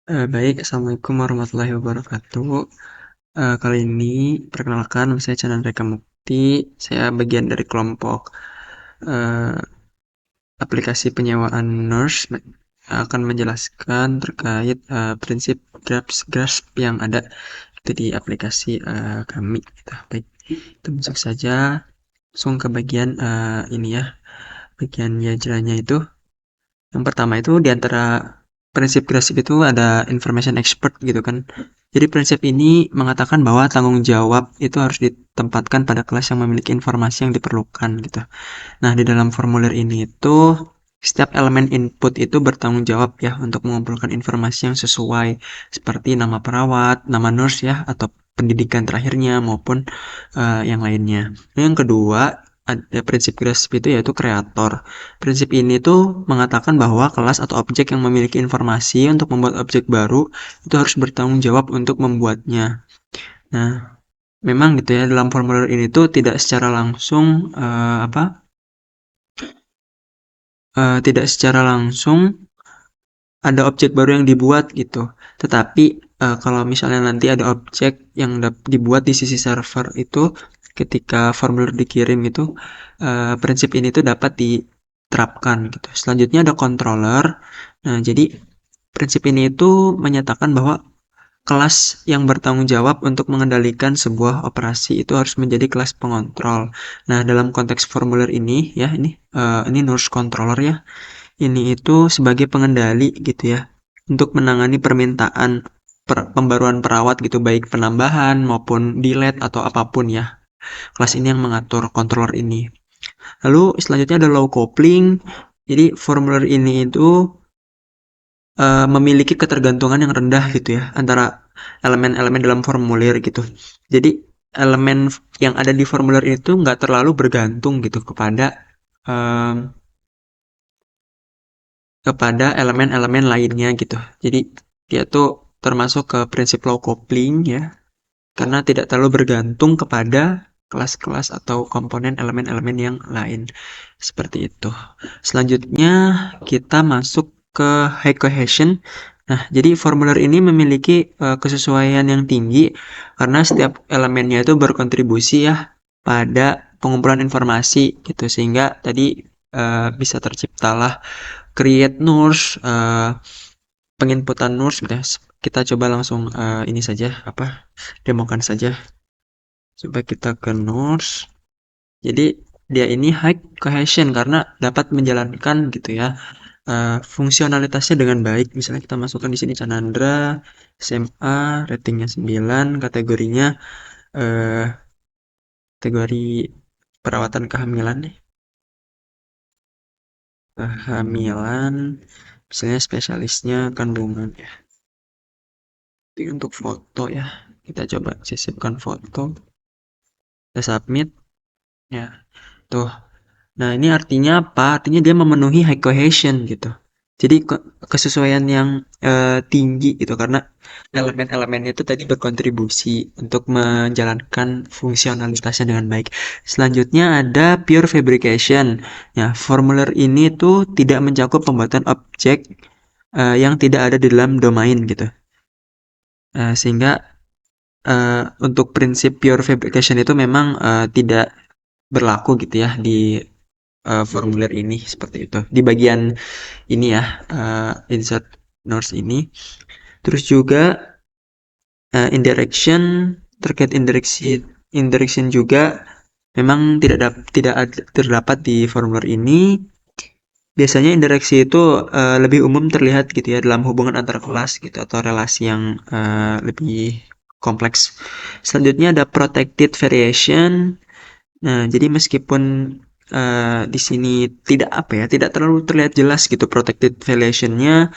Baik, Assalamualaikum warahmatullahi wabarakatuh. Kali ini perkenalkan, saya Chandra Mukti. Saya bagian dari kelompok eh, aplikasi penyewaan nurse. Akan menjelaskan terkait prinsip grasp yang ada itu di aplikasi kami. Gitu. Baik, kita masuk saja langsung ke bagian ini ya, bagian diajarannya itu. Yang pertama itu di antara prinsip grasp itu ada information expert gitu kan. Jadi prinsip ini mengatakan bahwa tanggung jawab itu harus ditempatkan pada kelas yang memiliki informasi yang diperlukan gitu. Nah, di dalam formulir ini itu setiap elemen input itu bertanggung jawab ya untuk mengumpulkan informasi yang sesuai seperti nama perawat, nama nurse ya atau pendidikan terakhirnya maupun yang lainnya. Nah, yang kedua ada prinsip grasp itu yaitu kreator. Prinsip ini tuh mengatakan bahwa kelas atau objek yang memiliki informasi untuk membuat objek baru itu harus bertanggung jawab untuk membuatnya. Nah, memang gitu ya dalam formulir ini tuh tidak secara langsung tidak secara langsung ada objek baru yang dibuat gitu. Tetapi kalau misalnya nanti ada objek yang dibuat di sisi server itu ketika formulir dikirim itu prinsip ini tuh dapat diterapkan gitu. Selanjutnya ada controller. Nah, jadi prinsip ini itu menyatakan bahwa kelas yang bertanggung jawab untuk mengendalikan sebuah operasi itu harus menjadi kelas pengontrol. Nah, dalam konteks formulir ini ya ini nurse controller ya. Ini itu sebagai pengendali gitu ya untuk menangani permintaan pembaruan perawat gitu baik penambahan maupun delete atau apapun ya. Kelas ini yang mengatur controller ini. Lalu selanjutnya ada low coupling. Jadi formulir ini itu memiliki ketergantungan yang rendah gitu ya antara elemen-elemen dalam formulir gitu. Jadi elemen yang ada di formulir itu nggak terlalu bergantung gitu em, kepada elemen-elemen lainnya gitu. Jadi dia tuh termasuk ke prinsip low coupling ya, karena tidak terlalu bergantung kepada kelas-kelas atau komponen elemen-elemen yang lain. Seperti itu. Selanjutnya kita masuk ke high cohesion. Nah, jadi formulir ini memiliki kesesuaian yang tinggi karena setiap elemennya itu berkontribusi ya pada pengumpulan informasi gitu sehingga tadi bisa terciptalah create nurse, penginputan nurse gitu ya. Kita coba langsung ini saja demokan saja. Coba kita ke nurse. Jadi dia ini high cohesion karena dapat menjalankan gitu ya fungsionalitasnya dengan baik. Misalnya kita masukkan di sini Canandra, SMA, ratingnya 9, kategorinya eh, kategori perawatan kehamilan nih. Kehamilan, misalnya spesialisnya kandungan ya. Jadi untuk foto ya, kita coba sisipkan foto, kita submit ya. Tuh. Nah, ini artinya apa? Artinya dia memenuhi high cohesion gitu. Jadi kesesuaian yang tinggi gitu karena elemen-elemennya itu tadi berkontribusi untuk menjalankan fungsionalitasnya dengan baik. Selanjutnya ada pure fabrication. Ya, formulir ini tuh tidak mencakup pembuatan objek yang tidak ada di dalam domain gitu. Sehingga untuk prinsip pure fabrication itu memang tidak berlaku gitu ya di formulir ini seperti itu. Di bagian ini ya, insert notes ini. Terus juga indirection terkait indirection juga memang terdapat di formulir ini. Biasanya indireksi itu lebih umum terlihat gitu ya dalam hubungan antar kelas gitu atau relasi yang lebih kompleks. Selanjutnya ada protected variation. Nah, jadi meskipun di sini tidak terlalu terlihat jelas gitu protected variation-nya,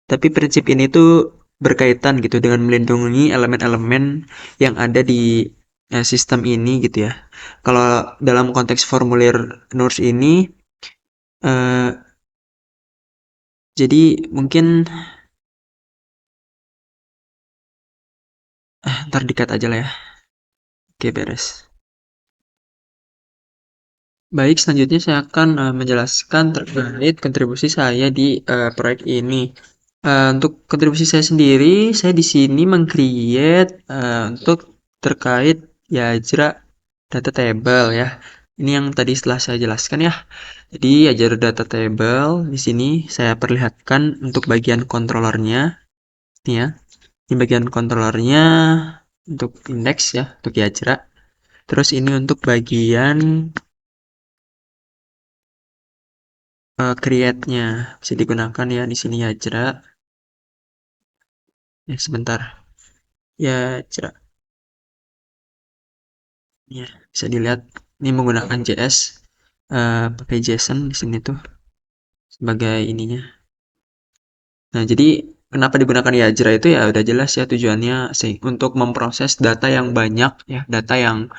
tapi prinsip ini tuh berkaitan gitu dengan melindungi elemen-elemen yang ada di sistem ini gitu ya. Kalau dalam konteks formulir NURS ini, eh, jadi mungkin ntar dikat aja lah ya. Oke, beres. Baik, selanjutnya saya akan menjelaskan terkait kontribusi saya di proyek ini. Untuk kontribusi saya sendiri, saya di sini meng-create untuk terkait Yajra data table ya. Ini yang tadi setelah saya jelaskan ya. Jadi Yajra data table di sini saya perlihatkan untuk bagian kontrolernya, nih ya. Ini bagian kontrolernya untuk indeks ya, untuk Yajra. Terus ini untuk bagian create-nya bisa digunakan ya di sini Yajra. Ya sebentar. Yajra. Ya, bisa dilihat ini menggunakan JS, pakai JSON di sini tuh sebagai ininya. Nah, jadi kenapa digunakan Yajra itu ya udah jelas ya tujuannya sih untuk memproses data yang banyak ya, data yang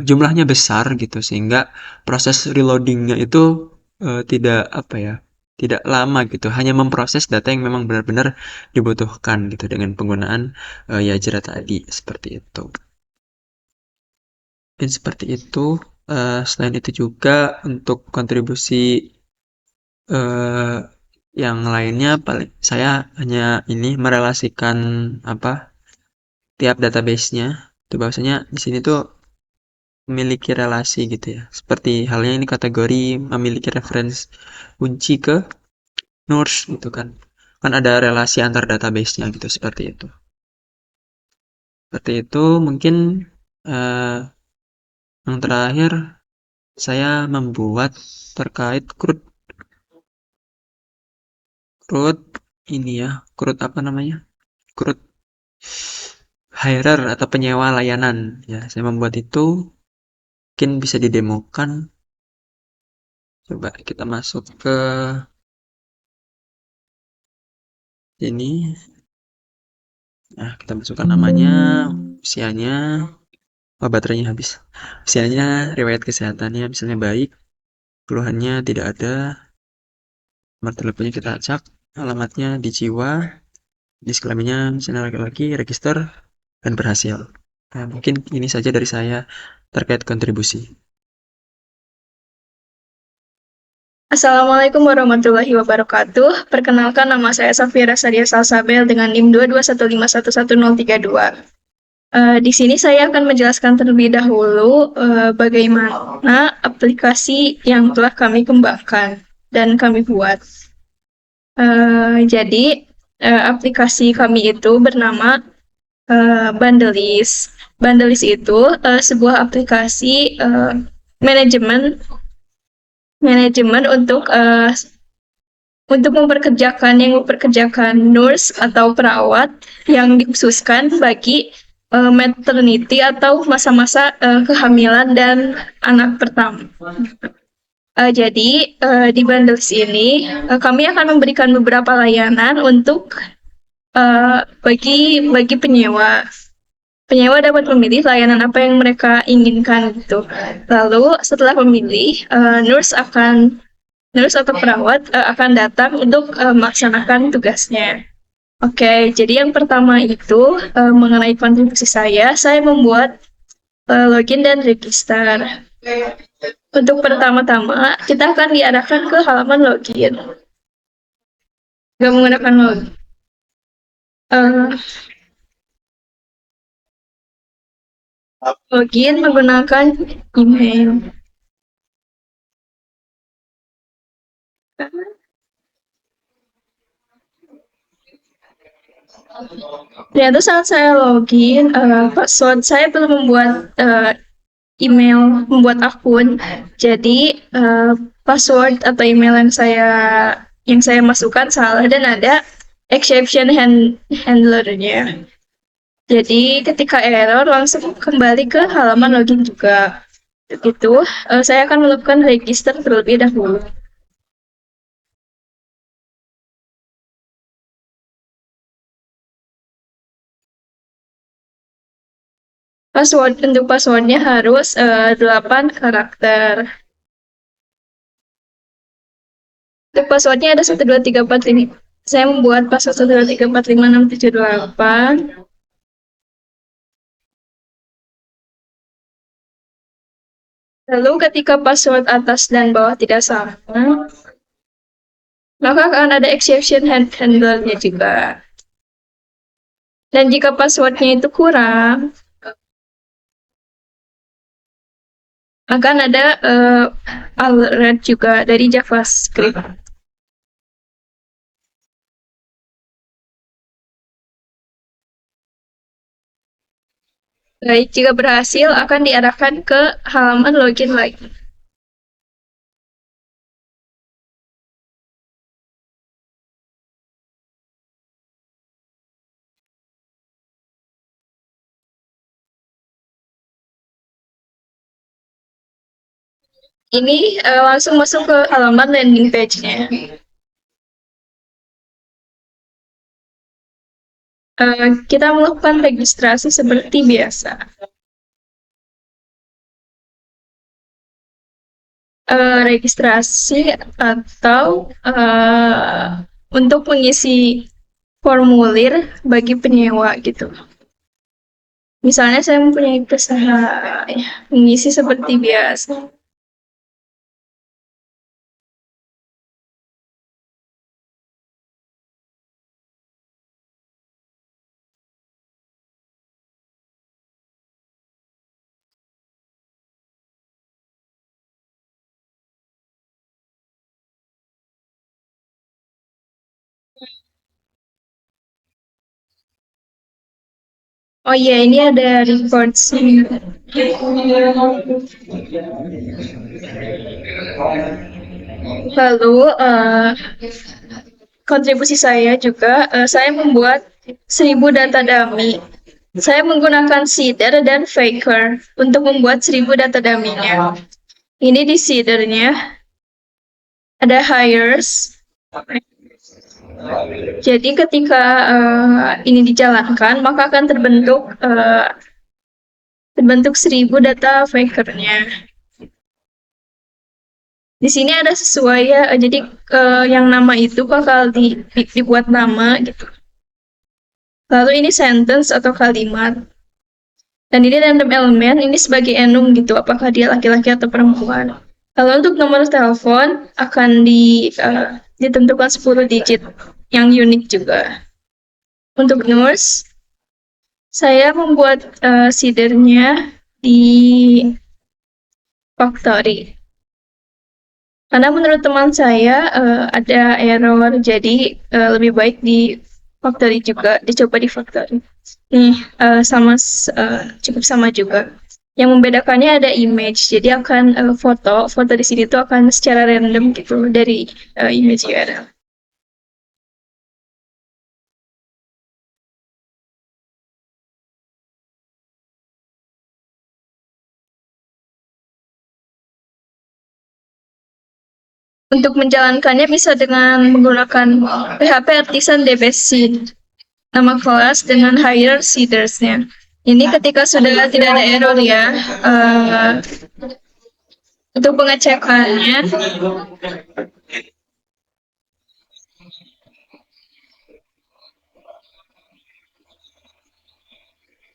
jumlahnya besar gitu sehingga proses reloadingnya itu tidak apa ya, tidak lama gitu, hanya memproses data yang memang benar-benar dibutuhkan gitu dengan penggunaan Yajra tadi seperti itu. Mungkin seperti itu. Selain itu juga untuk kontribusi eh, yang lainnya paling saya hanya ini merelasikan apa tiap database-nya. Itu bahwasanya di sini tuh memiliki relasi gitu ya. Seperti halnya ini kategori memiliki reference kunci ke Nurse gitu kan. Kan ada relasi antar database-nya gitu seperti itu. Seperti itu mungkin eh, yang terakhir saya membuat terkait CRUD ini ya, CRUD apa namanya? CRUD hirer atau penyewa layanan. Ya, saya membuat itu mungkin bisa didemokan. Coba kita masuk ke ini. Nah, kita masukkan namanya, usianya, oh baterainya habis. Usianya, riwayat kesehatannya misalnya baik, keluhannya tidak ada, nomor teleponnya kita acak, alamatnya di Jiwa, jenis kelaminnya misalnya laki-laki, register, dan berhasil. Nah, mungkin ini saja dari saya terkait kontribusi. Assalamualaikum warahmatullahi wabarakatuh. Perkenalkan nama saya Safira Sadia Salsabel dengan NIM 221511032. Di sini saya akan menjelaskan terlebih dahulu bagaimana aplikasi yang telah kami kembangkan dan kami buat. Jadi aplikasi kami itu bernama Bandelis. Bandelis itu sebuah aplikasi manajemen manajemen untuk memperkerjakan nurse atau perawat yang dikhususkan bagi maternity atau masa-masa kehamilan dan anak pertama. Jadi di bundles ini kami akan memberikan beberapa layanan untuk bagi penyewa. Penyewa dapat memilih layanan apa yang mereka inginkan gitu. Lalu setelah memilih, nurse atau perawat akan datang untuk melaksanakan tugasnya. Oke, jadi yang pertama itu mengenai kontribusi saya membuat login dan register. Untuk pertama-tama, kita akan diarahkan ke halaman login. Gak menggunakan login. Uh, Login menggunakan email. Ternyata saat saya login, password saya belum membuat email, membuat akun. Jadi password atau email yang saya masukkan salah dan ada exception handlernya. Jadi ketika error langsung kembali ke halaman login juga. Begitu, saya akan melakukan register terlebih dahulu. Untuk passwordnya harus 8 karakter. Untuk passwordnya ada 12345. Saya membuat password 123456728. Lalu ketika password atas dan bawah tidak sama, maka akan ada exception handlernya juga. Dan jika passwordnya itu kurang, akan ada alert juga dari JavaScript. Baik, jika berhasil akan diarahkan ke halaman login lagi. Ini langsung masuk ke halaman landing page-nya. Kita melakukan registrasi seperti biasa. Registrasi atau untuk mengisi formulir bagi penyewa gitu. Misalnya saya mempunyai usaha, ya, mengisi seperti biasa. Oh iya, ini ada reports. Lalu kontribusi saya juga, saya membuat 1000 data dummy. Saya menggunakan seeder dan faker untuk membuat 1000 data dummy-nya. Ini di seedernya ada hires. Jadi ketika ini dijalankan, maka akan terbentuk 1000 data fakernya. Di sini ada sesuai ya, jadi yang nama itu bakal dibuat nama gitu. Lalu ini sentence atau kalimat. Dan ini random element, ini sebagai enum gitu, apakah dia laki-laki atau perempuan. Lalu untuk nomor telepon akan ditentukan 10 digit yang unik juga. Untuk nurse, saya membuat seedernya di factory. Karena menurut teman saya ada error, jadi lebih baik di factory juga, dicoba di factory. Nih, cukup sama juga. Yang membedakannya ada image, jadi akan foto di sini tuh akan secara random gitu dari image URL. Untuk menjalankannya bisa dengan menggunakan PHP Artisan DB Seed. Nama kelas dengan hire seeders-nya. Ini ketika sudah tidak ada error ya, untuk pengecekannya,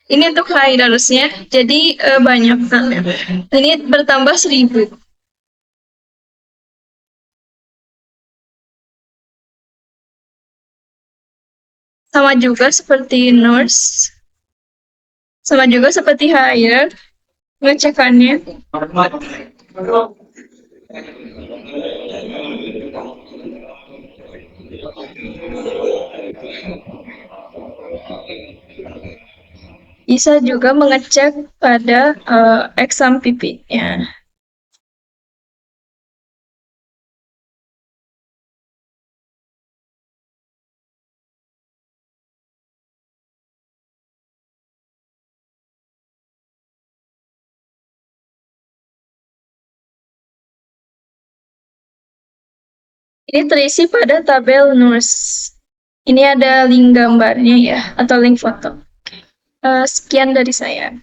ini untuk hires-nya, jadi banyak kan. Ini bertambah 1000. Sama juga seperti nurse, sama juga seperti hire, pengecekannya. Bisa juga mengecek pada exam PP-nya. Ini terisi pada tabel nurse. Ini ada link gambarnya ya, atau link foto. Sekian dari saya.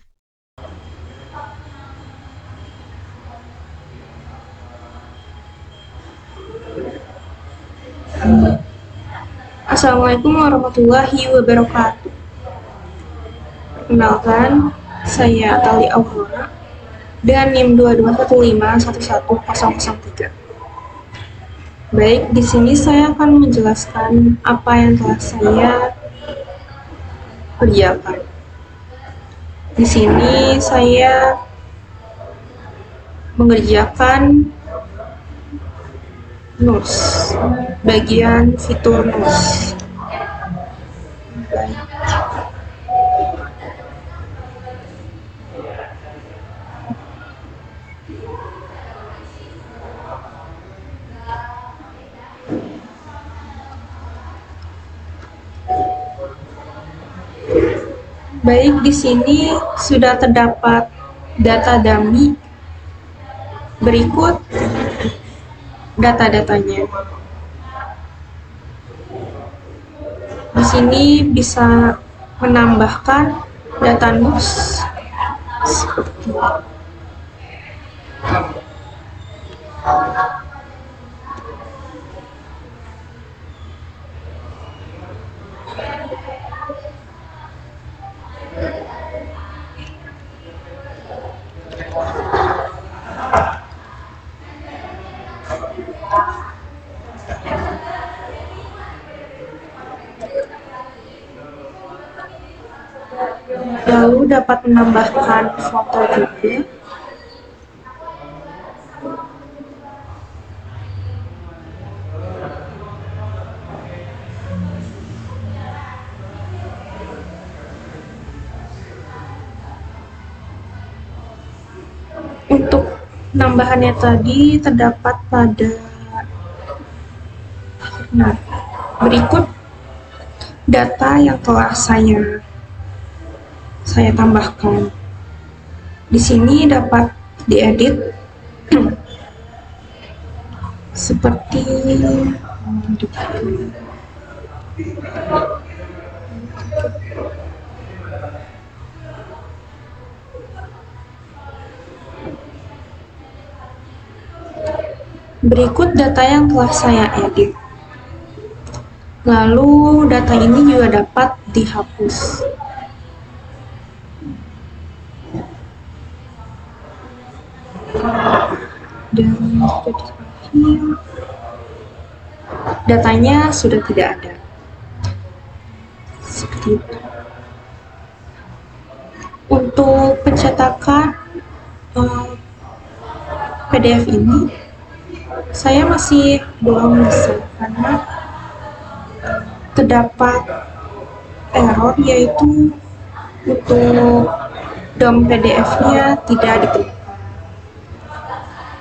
Assalamualaikum warahmatullahi wabarakatuh. Perkenalkan, saya Tali Aurora dengan NIM 221511003. Baik, di sini saya akan menjelaskan apa yang telah saya kerjakan. Di sini saya mengerjakan NUS, bagian fitur NUS. Baik, di sini sudah terdapat data dummy. Berikut data-datanya. Di sini bisa menambahkan data NUS seperti lalu dapat menambahkan foto juga. Untuk penambahannya tadi terdapat pada berikut data yang telah saya tambahkan. Di sini dapat diedit seperti berikut data yang telah saya edit. Lalu data ini juga dapat dihapus. Dan datanya sudah tidak ada. Seperti itu. Untuk pencetakan PDF ini, saya masih belum bisa karena terdapat error, yaitu untuk DOM PDF-nya tidak ditemukan.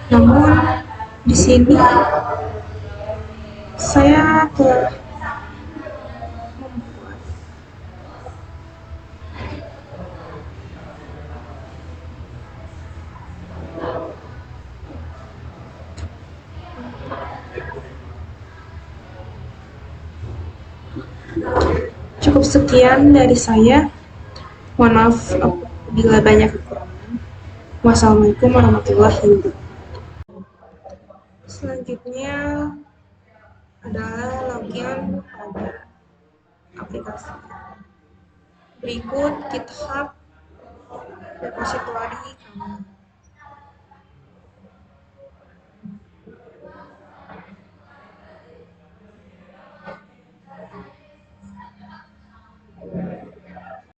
Namun di sini saya telah membuat cukup sekian dari saya. Mohon maaf apabila banyak kekurangan. Wassalamualaikum warahmatullahi wabarakatuh. Selanjutnya adalah login pada aplikasi. Berikut GitHub repository kami.